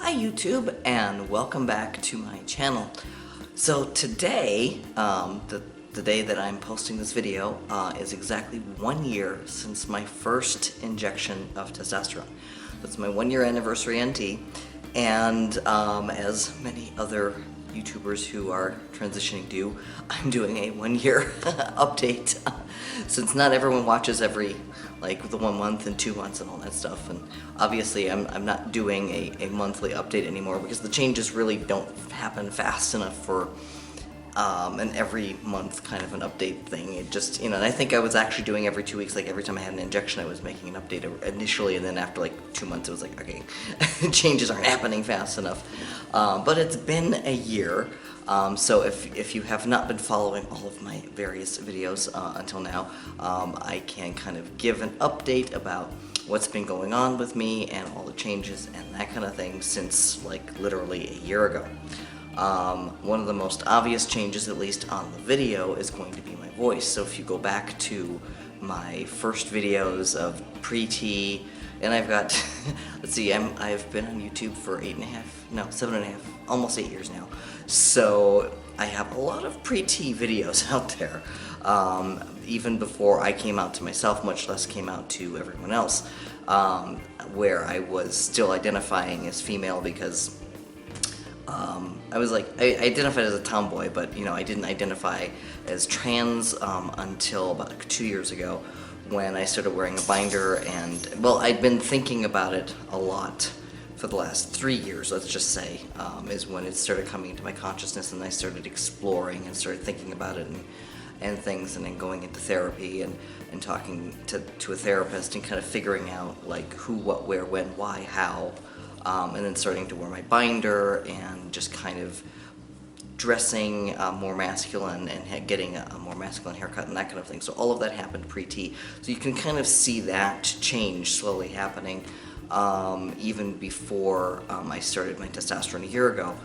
Hi YouTube, and welcome back to my channel. So today, the day that I'm posting this video is exactly 1 year since my first injection of testosterone. That's my 1 year anniversary NT, and as many other YouTubers who are transitioning do, I'm doing a 1 year update since not everyone watches every, like, the 1 month and 2 months and all that stuff, and obviously I'm not doing a monthly update anymore because the changes really don't happen fast enough for an every month kind of an update thing. It just, and I think I was actually doing every 2 weeks, like every time I had an injection I was making an update initially, and then after like 2 months it was like, okay, changes aren't happening fast enough. But it's been a year, so if you have not been following all of my various videos until now, I can kind of give an update about what's been going on with me and all the changes and that kind of thing since like literally a year ago. One of the most obvious changes, at least on the video, is going to be my voice. So if you go back to my first videos of pre-T, and I've got, let's see, I've been on YouTube for 7.5, almost 8 years now. So I have a lot of pre-T videos out there, even before I came out to myself, much less came out to everyone else, where I was still identifying as female because I was like, I identified as a tomboy, but I didn't identify as trans until about 2 years ago when I started wearing a binder, and well, I'd been thinking about it a lot for the last 3 years, let's just say, is when it started coming into my consciousness and I started exploring and started thinking about it and things, and then going into therapy and talking to a therapist and kind of figuring out like who, what, where, when, why, how. And then starting to wear my binder and just kind of dressing more masculine and getting a more masculine haircut and that kind of thing. So all of that happened pre-T. So you can kind of see that change slowly happening even before I started my testosterone a year ago.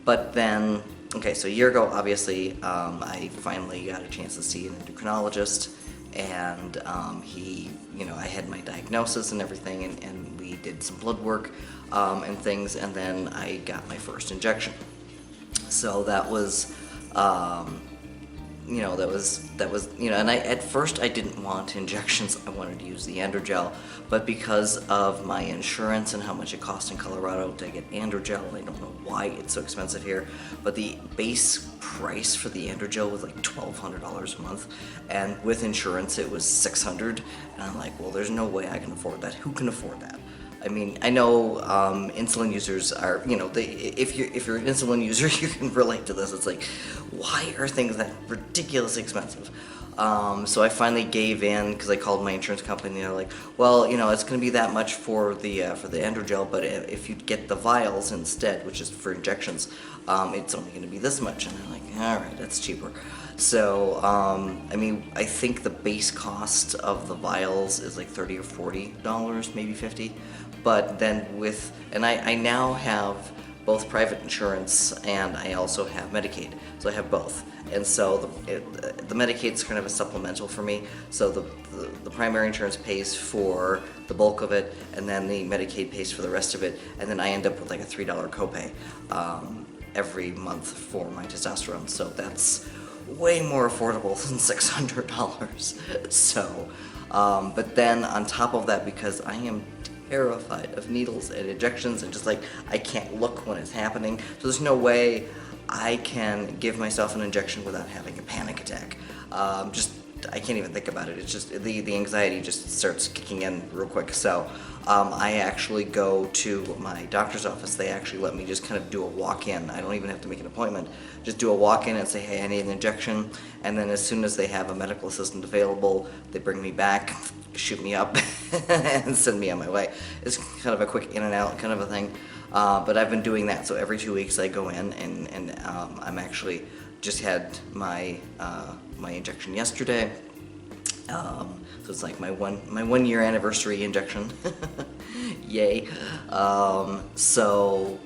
But then, okay, so a year ago, obviously, I finally got a chance to see an endocrinologist, and he, I had my diagnosis and everything, and we did some blood work and things, and then I got my first injection. So that was, and at first I didn't want injections. I wanted to use the androgel, but because of my insurance and how much it costs in Colorado to get androgel, and I don't know why it's so expensive here, but the base price for the androgel was like $1,200 a month, and with insurance it was $600, and I'm like, well, there's no way I can afford that. Who can afford that? I mean, I know insulin users are, if you're an insulin user, you can relate to this. It's like, why are things that ridiculously expensive? So I finally gave in because I called my insurance company, and they're like, well, it's going to be that much for the androgel, but if you get the vials instead, which is for injections, it's only going to be this much. And I'm like, all right, that's cheaper. So, I mean, I think the base cost of the vials is like $30 or $40, maybe $50. But then I now have both private insurance and I also have Medicaid. So I have both. And so the Medicaid's kind of a supplemental for me. So the primary insurance pays for the bulk of it, and then the Medicaid pays for the rest of it, and then I end up with like a $3 copay every month for my testosterone. So that's way more affordable than $600. So, but then on top of that, because I am terrified of needles and injections and just like, I can't look when it's happening, so there's no way I can give myself an injection without having a panic attack. I can't even think about it. It's just, the anxiety just starts kicking in real quick. So I actually go to my doctor's office. They actually let me just kind of do a walk-in. I don't even have to make an appointment. Just do a walk-in and say, hey, I need an injection. And then as soon as they have a medical assistant available, they bring me back, shoot me up, and send me on my way. It's kind of a quick in and out kind of a thing. But I've been doing that. So every 2 weeks I go in, and I'm actually just had my injection yesterday. So it's like my 1 year anniversary injection. Yay. So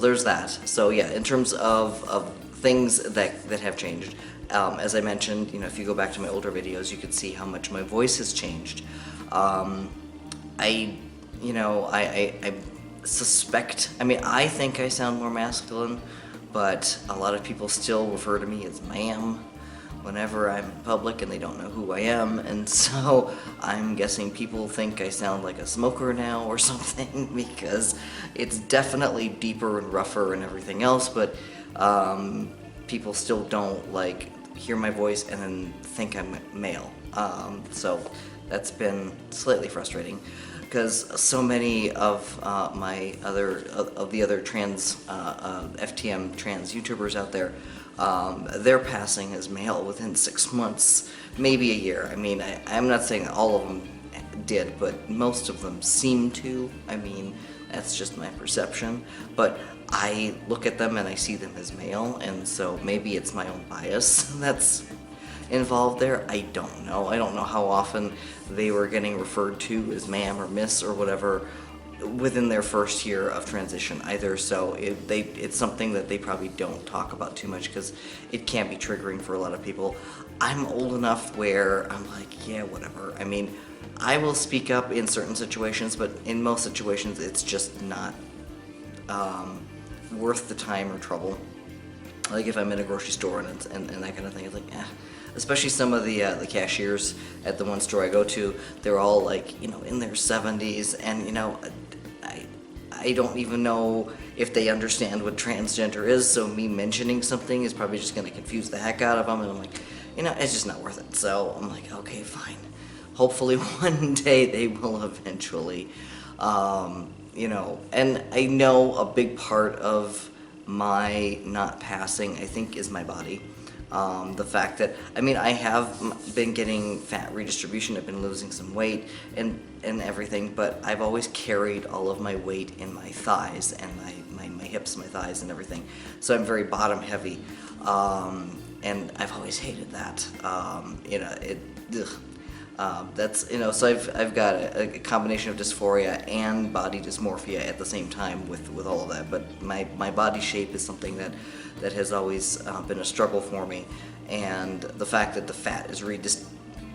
there's that. So yeah, in terms of things that have changed, as I mentioned, if you go back to my older videos, you could see how much my voice has changed. suspect, I mean, I think I sound more masculine, but a lot of people still refer to me as ma'am whenever I'm in public and they don't know who I am, and so I'm guessing people think I sound like a smoker now or something, because it's definitely deeper and rougher and everything else, but people still don't like hear my voice and then think I'm male. So that's been slightly frustrating, because so many of the other trans FTM trans YouTubers out there, they're passing as male within 6 months, maybe a year. I mean, I'm not saying all of them did, but most of them seem to. I mean, that's just my perception. But I look at them and I see them as male, and so maybe it's my own bias that's involved there. I don't know. I don't know how often they were getting referred to as ma'am or miss or whatever within their first year of transition either, so it's something that they probably don't talk about too much, because it can be triggering for a lot of people. I'm old enough where I'm like, yeah, whatever. I mean, I will speak up in certain situations, but in most situations it's just not worth the time or trouble. Like if I'm in a grocery store and that kind of thing, it's like, especially some of the cashiers at the one store I go to, they're all like, in their 70s, and I don't even know if they understand what transgender is, so me mentioning something is probably just going to confuse the heck out of them, and I'm like, it's just not worth it. So I'm like, okay, fine. Hopefully one day they will eventually, and I know a big part of my not passing, I think, is my body. The fact that, I have been getting fat redistribution, I've been losing some weight and everything, but I've always carried all of my weight in my thighs and my hips, my thighs and everything. So I'm very bottom heavy, and I've always hated that. That's, so I've got a combination of dysphoria and body dysmorphia at the same time with all of that, but my body shape is something that has always been a struggle for me, and the fact that the fat is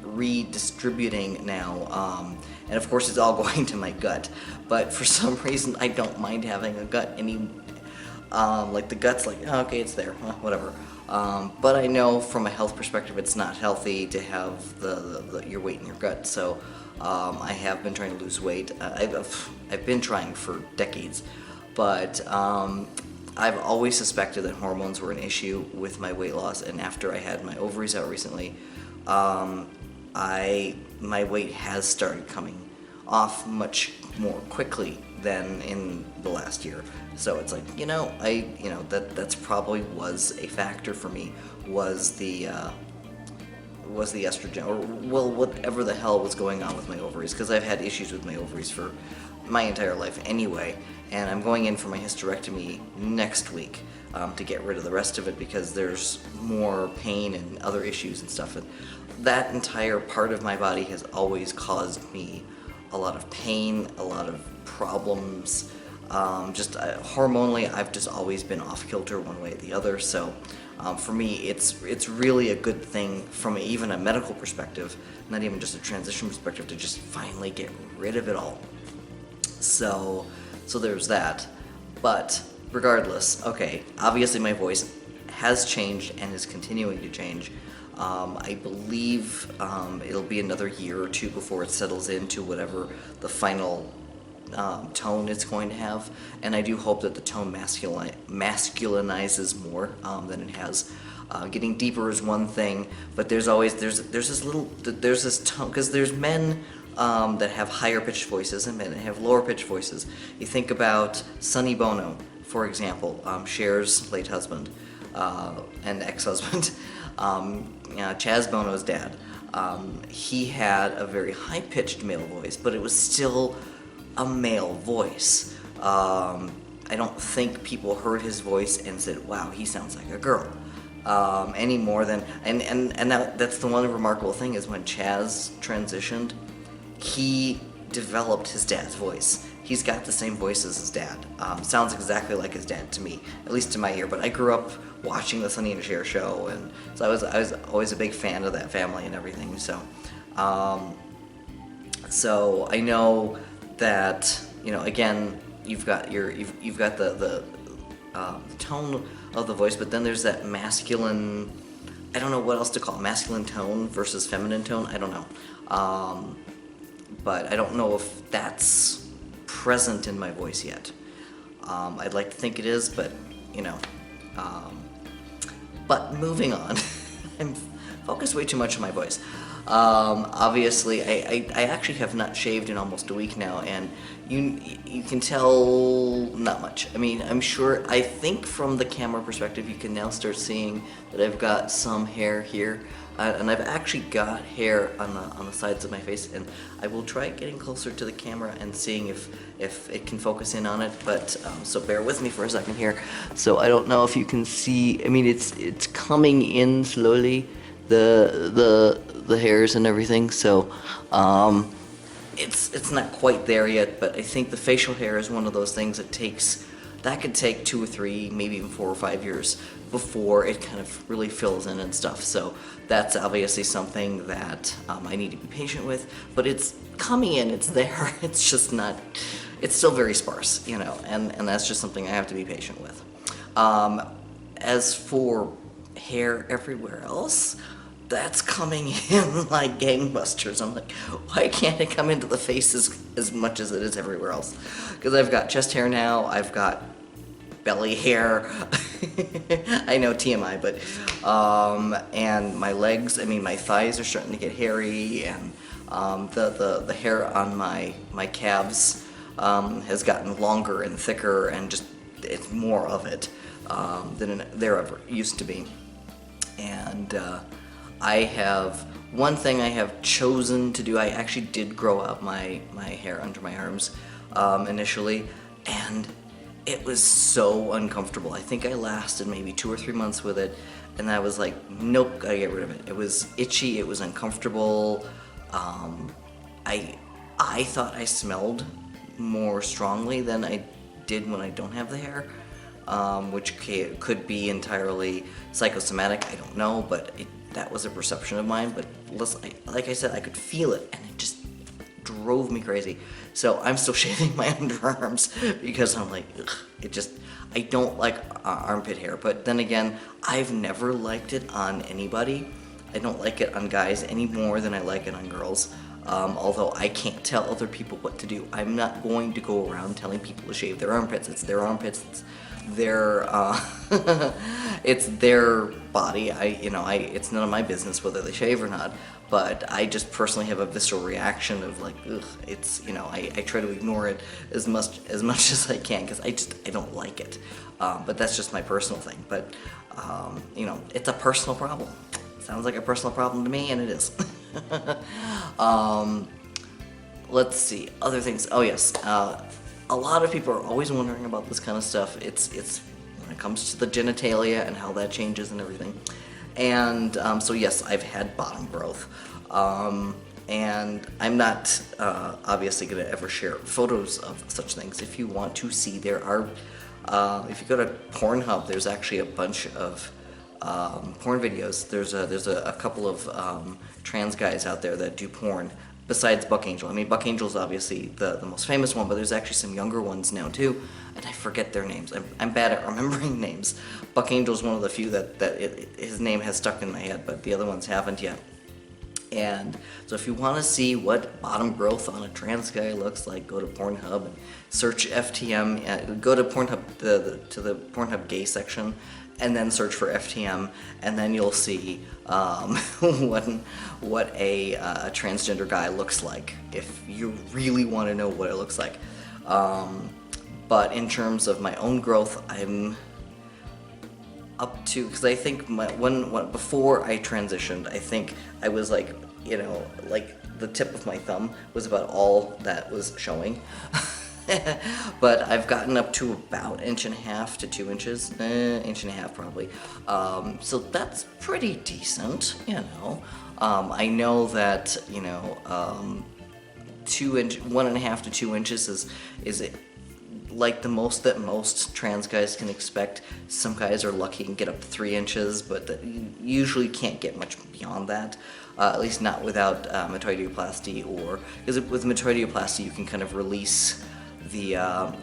redistributing now, and of course it's all going to my gut, but for some reason I don't mind having a gut like the gut's like, oh, okay, it's there, whatever. But I know from a health perspective it's not healthy to have your weight in your gut, so I have been trying to lose weight. I've been trying for decades, but I've always suspected that hormones were an issue with my weight loss, and after I had my ovaries out recently, my weight has started coming off much more quickly than in the last year. So it's like, that's probably was a factor for me, was the estrogen, or whatever the hell was going on with my ovaries, because I've had issues with my ovaries for my entire life anyway, and I'm going in for my hysterectomy next week to get rid of the rest of it, because there's more pain and other issues and stuff, and that entire part of my body has always caused me a lot of pain, a lot of problems. Hormonally, I've just always been off kilter one way or the other. So for me, it's really a good thing from even a medical perspective, not even just a transition perspective, to just finally get rid of it all. So there's that. But regardless, okay, obviously my voice has changed and is continuing to change. I believe it'll be another year or two before it settles into whatever the final tone it's going to have, and I do hope that the tone masculinizes more than it has. Getting deeper is one thing, but there's this tone, because there's men that have higher pitched voices and men that have lower pitched voices. You think about Sonny Bono, for example, Cher's late husband and ex-husband. Chaz Bono's dad, he had a very high-pitched male voice, but it was still a male voice. I don't think people heard his voice and said, wow, he sounds like a girl, any more than, and that's the one remarkable thing, is when Chaz transitioned, he developed his dad's voice. He's got the same voice as his dad. Sounds exactly like his dad to me, at least to my ear, but I grew up watching the Sonny and Cher show, and so I was always a big fan of that family and everything, so I know that, again, you've got the tone of the voice, but then there's that masculine. I don't know what else to call it, masculine tone versus feminine tone. I don't know, but I don't know if that's present in my voice yet. I'd like to think it is, but you know. But moving on, I'm focused way too much on my voice. Obviously, I actually have not shaved in almost a week now, and you can tell not much. I mean, I think from the camera perspective, you can now start seeing that I've got some hair here, and I've actually got hair on the sides of my face, and I will try getting closer to the camera and seeing if it can focus in on it. But so bear with me for a second here. So I don't know if you can see. I mean, it's coming in slowly, the hairs and everything. So it's not quite there yet, but I think the facial hair is one of those things that could take 2 or 3, maybe even 4 or 5 years before it kind of really fills in and stuff. So that's obviously something that I need to be patient with, but it's coming in, it's there, it's just not, it's still very sparse, you know, and that's just something I have to be patient with. As for hair everywhere else, that's coming in like gangbusters. I'm like, why can't it come into the face as much as it is everywhere else? Because I've got chest hair now, I've got belly hair. I know, TMI, but and my legs, I mean my thighs are starting to get hairy, and the hair on my calves has gotten longer and thicker, and just it's more of it than there ever used to be. And one thing I have chosen to do, I actually did grow out my hair under my arms initially, and it was so uncomfortable. I think I lasted maybe 2 or 3 months with it, and I was like, nope, gotta get rid of it. It was itchy, it was uncomfortable. I thought I smelled more strongly than I did when I don't have the hair, which could be entirely psychosomatic, I don't know, but that was a perception of mine. But listen, like I said, I could feel it, and it just drove me crazy. So I'm still shaving my underarms because I'm like, ugh, I don't like armpit hair. But then again, I've never liked it on anybody. I don't like it on guys any more than I like it on girls. Although I can't tell other people what to do. I'm not going to go around telling people to shave their armpits. It's their armpits. It's their it's their body. It's none of my business whether they shave or not. But I just personally have a visceral reaction of like, ugh. I try to ignore it as much as I can because I don't like it. But that's just my personal thing. But it's a personal problem. Sounds like a personal problem to me, and it is. Let's see, other things. Oh yes, a lot of people are always wondering about this kind of stuff. It's when it comes to the genitalia and how that changes and everything. And so yes, I've had bottom growth. And I'm not obviously going to ever share photos of such things. If you want to see, there are, if you go to Pornhub, there's actually a bunch of porn videos. There's a couple of trans guys out there that do porn besides Buck Angel. I mean, Buck Angel's obviously the most famous one, but there's actually some younger ones now too, and I forget their names. I'm bad at remembering names. Buck Angel's one of the few that his name has stuck in my head, but the other ones haven't yet. And so if you want to see what bottom growth on a trans guy looks like, go to Pornhub and search FTM. Go to Pornhub, to the Pornhub gay section, and then search for FTM, and then you'll see what a transgender guy looks like, if you really want to know what it looks like. But in terms of my own growth, I'm up to, because I think before I transitioned, I think I was like, like the tip of my thumb was about all that was showing. But I've gotten up to about 1.5 to 2 inches, 1.5 inches probably. So that's pretty decent, I know that 1.5 to 2 inches is like the most that most trans guys can expect. Some guys are lucky and get up to 3 inches, but you usually can't get much beyond that. At least not without metoidioplasty, because with metoidioplasty you can kind of release the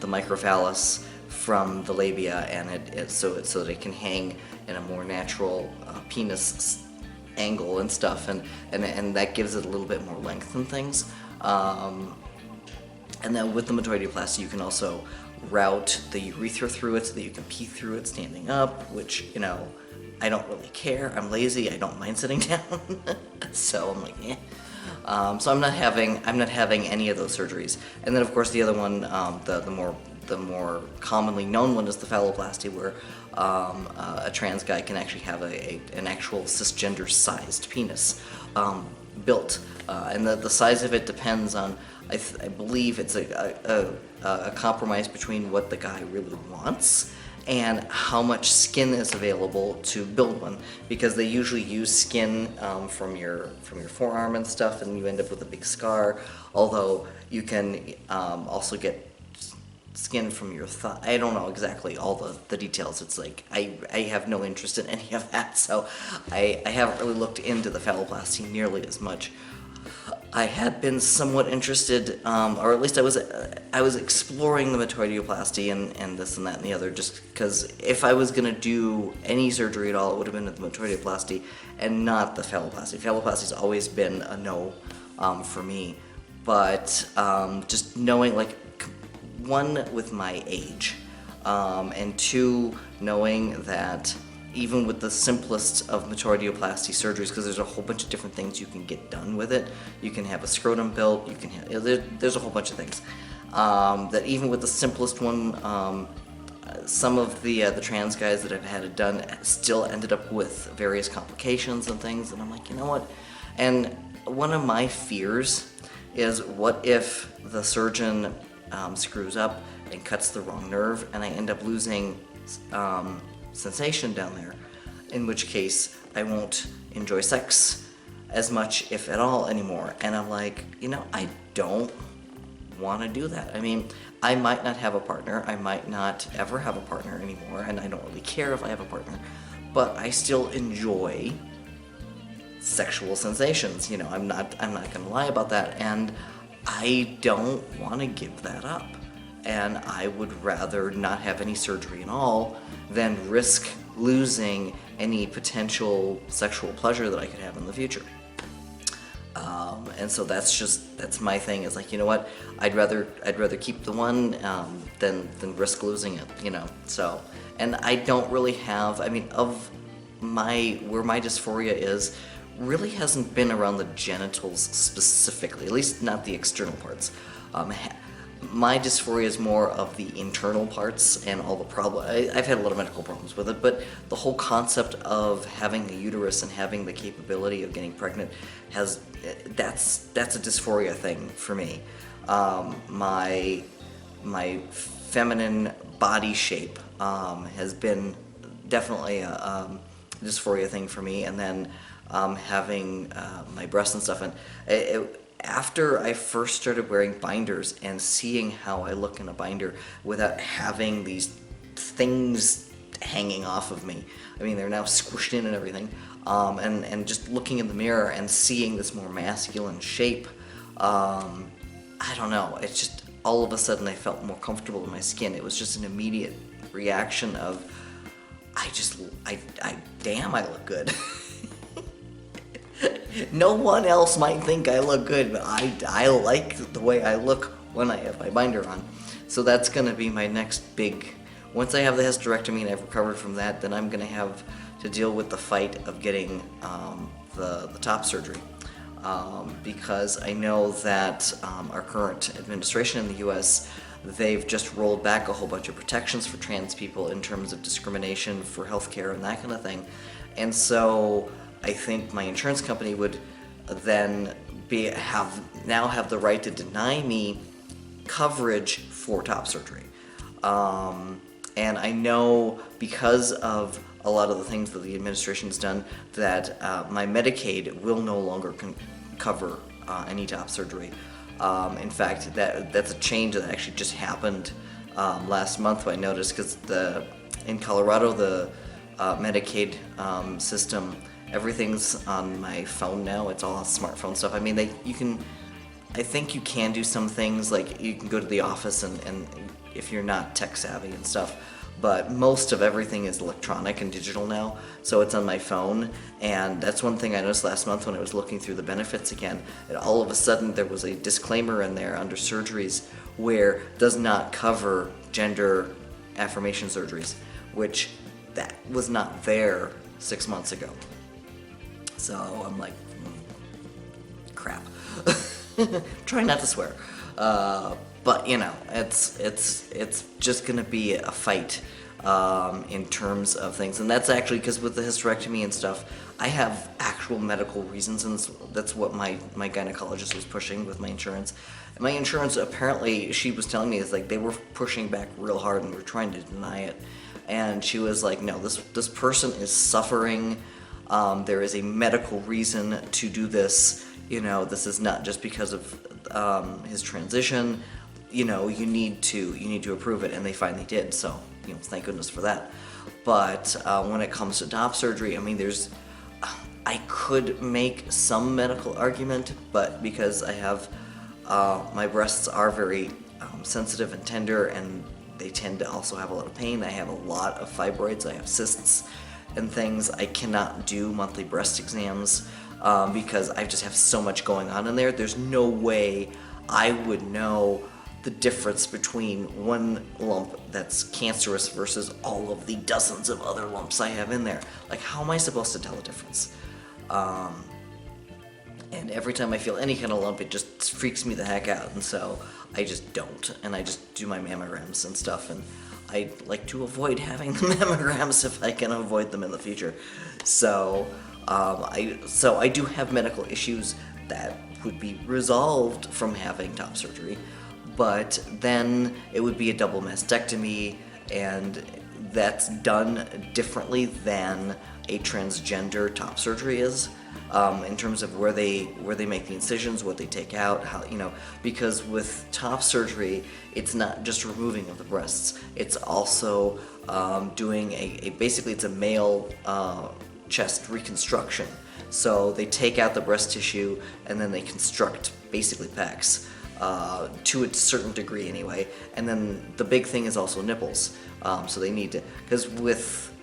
microphallus from the labia, and so that it can hang in a more natural penis angle and stuff, and that gives it a little bit more length and things. And then with the metoidioplasty, you can also route the urethra through it so that you can pee through it standing up, which, you know, I don't really care. I'm lazy. I don't mind sitting down. So I'm like, eh. So I'm not having any of those surgeries. And then of course the other one, the more commonly known one, is the phalloplasty, where a trans guy can actually have an actual cisgender sized penis built, and the size of it depends on, I believe it's a compromise between what the guy really wants and how much skin is available to build one, because they usually use skin from your forearm and stuff, and you end up with a big scar. Although you can also get skin from your thigh. I don't know exactly all the details. It's like I have no interest in any of that, so I haven't really looked into the phalloplasty nearly as much. I had been somewhat interested, or at least I was exploring the metoidioplasty and this and that and the other, just because if I was going to do any surgery at all, it would have been the metoidioplasty and not the phalloplasty. Phalloplasty's always been a no for me, but just knowing, like, one, with my age, and two, knowing that even with the simplest of metoidioplasty surgeries, because there's a whole bunch of different things you can get done with it. You can have a scrotum built, you can have, there's a whole bunch of things. That even with the simplest one, some of the trans guys that have had it done still ended up with various complications and things, and I'm like, you know what? And one of my fears is, what if the surgeon screws up and cuts the wrong nerve, and I end up losing sensation down there, in which case I won't enjoy sex as much, if at all, anymore. And I'm like, you know, I don't want to do that. I mean, I might not have a partner, I might not ever have a partner anymore, and I don't really care if I have a partner, but I still enjoy sexual sensations. You know, I'm not gonna lie about that, and I don't want to give that up. And I would rather not have any surgery at all than risk losing any potential sexual pleasure that I could have in the future. And so that's my thing. Is like, you know what? I'd rather keep the one than risk losing it. You know. So, and I don't really have. I mean, where my dysphoria is, really hasn't been around the genitals specifically. At least not the external parts. My dysphoria is more of the internal parts and all the problems. I've had a lot of medical problems with it, but the whole concept of having a uterus and having the capability of getting pregnant that's a dysphoria thing for me. My feminine body shape has been definitely a dysphoria thing for me, and then having my breasts and stuff, and after I first started wearing binders and seeing how I look in a binder without having these things hanging off of me, I mean, they're now squished in and everything, and just looking in the mirror and seeing this more masculine shape, I don't know, it's just, all of a sudden I felt more comfortable in my skin. It was just an immediate reaction of, damn, I look good. No one else might think I look good, but I like the way I look when I have my binder on. So that's going to be my next big... Once I have the hysterectomy and I've recovered from that, then I'm going to have to deal with the fight of getting the top surgery. Because I know that our current administration in the U.S., they've just rolled back a whole bunch of protections for trans people in terms of discrimination for healthcare and that kind of thing. And so I think my insurance company would then have the right to deny me coverage for top surgery. And I know, because of a lot of the things that the administration's done, that my Medicaid will no longer cover any top surgery. In fact, that's a change that actually just happened last month. I noticed, because in Colorado, the Medicaid system, everything's on my phone now. It's all smartphone stuff. I mean, you can I think you can do some things, like you can go to the office and if you're not tech savvy and stuff, but most of everything is electronic and digital now, so it's on my phone. And that's one thing I noticed last month when I was looking through the benefits again, and all of a sudden there was a disclaimer in there under surgeries where does not cover gender affirmation surgeries, which that was not there 6 months ago. So I'm like, crap. Try not to swear. But you know, it's just gonna be a fight in terms of things, and that's actually because with the hysterectomy and stuff, I have actual medical reasons, and that's what my gynecologist was pushing with my insurance. And my insurance, apparently, she was telling me, is like they were pushing back real hard and were trying to deny it. And she was like, no, this person is suffering. There is a medical reason to do this. You know, this is not just because of his transition. You know, you need to approve it, and they finally did. So, you know, thank goodness for that. But when it comes to top surgery, I mean, I could make some medical argument, but because I have my breasts are very sensitive and tender, and they tend to also have a lot of pain. I have a lot of fibroids. I have cysts and things. I cannot do monthly breast exams because I just have so much going on in there. There's no way I would know the difference between one lump that's cancerous versus all of the dozens of other lumps I have in there. Like, how am I supposed to tell the difference? And every time I feel any kind of lump, it just freaks me the heck out, and so I just don't, and I just do my mammograms and stuff, and I like to avoid having the mammograms if I can avoid them in the future. So I do have medical issues that would be resolved from having top surgery, but then it would be a double mastectomy, and that's done differently than a transgender top surgery is, in terms of where they make the incisions, what they take out, how, you know, because with top surgery, it's not just removing of the breasts, it's also doing basically it's a male chest reconstruction. So they take out the breast tissue and then they construct basically pecs. To a certain degree anyway, and then the big thing is also nipples. So they need to, because with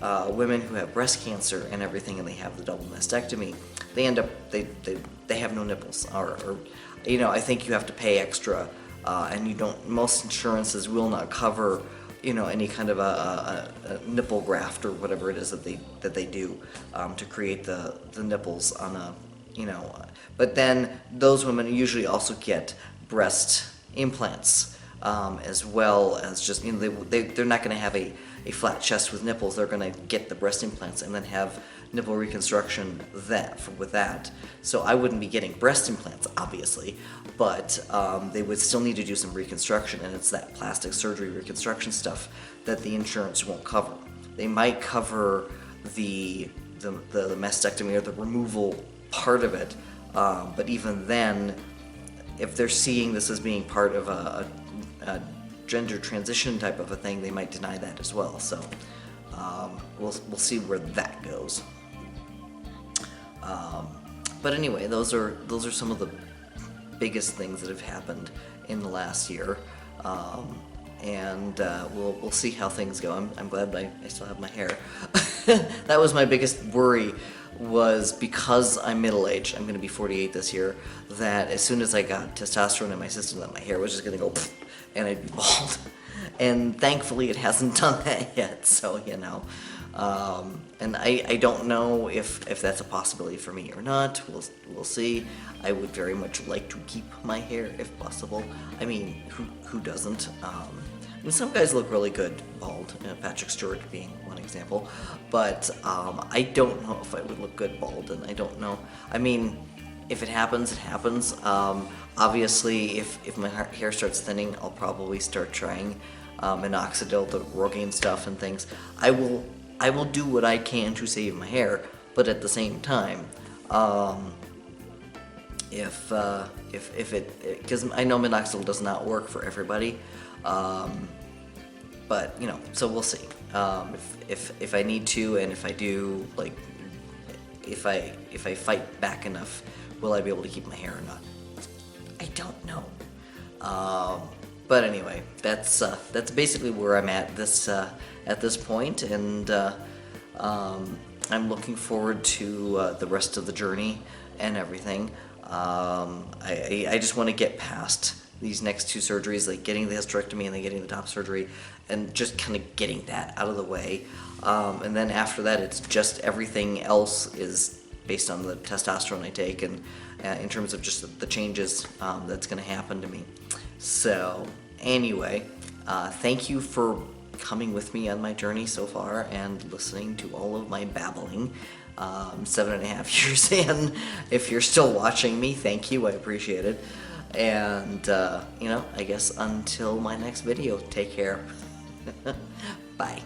women who have breast cancer and everything, and they have the double mastectomy, they end up they have no nipples, or you know, I think you have to pay extra, and you don't. Most insurances will not cover, you know, any kind of a nipple graft or whatever it is that they do to create the nipples on a, you know. But then those women usually also get breast implants, as well as just, you know, they're not going to have a flat chest with nipples. They're going to get the breast implants and then have nipple reconstruction with that. So I wouldn't be getting breast implants, obviously, but they would still need to do some reconstruction, and it's that plastic surgery reconstruction stuff that the insurance won't cover. They might cover the mastectomy or the removal part of it, but even then, if they're seeing this as being part of a gender transition type of a thing, they might deny that as well. So we'll see where that goes. But anyway, those are some of the biggest things that have happened in the last year, and we'll see how things go. I'm glad I still have my hair. That was my biggest worry, was because I'm middle-aged, I'm going to be 48 this year, that as soon as I got testosterone in my system, that my hair was just going to go pfft, and I'd be bald. And thankfully it hasn't done that yet, so, you know. And I don't know if that's a possibility for me or not. We'll see. I would very much like to keep my hair if possible. I mean, who doesn't? I mean, some guys look really good bald, Patrick Stewart being one example, but I don't know if I would look good bald, and I don't know. I mean, if it happens, it happens. Obviously, if my hair starts thinning, I'll probably start trying minoxidil, the Rogaine stuff and things. I will do what I can to save my hair, but at the same time, if it, because I know minoxidil does not work for everybody, but you know, so we'll see. If I need to, and if I do, like, if I fight back enough, will I be able to keep my hair or not? I don't know. But anyway, that's basically where I'm at this point, and I'm looking forward to the rest of the journey and everything. I just want to get past these next two surgeries, like getting the hysterectomy and then getting the top surgery, and just kind of getting that out of the way. And then after that, it's just everything else is based on the testosterone I take, and in terms of just the changes that's going to happen to me. So anyway, thank you for coming with me on my journey so far and listening to all of my babbling. 7.5 years in. If you're still watching me, thank you, I appreciate it. And I guess until my next video, take care. Bye.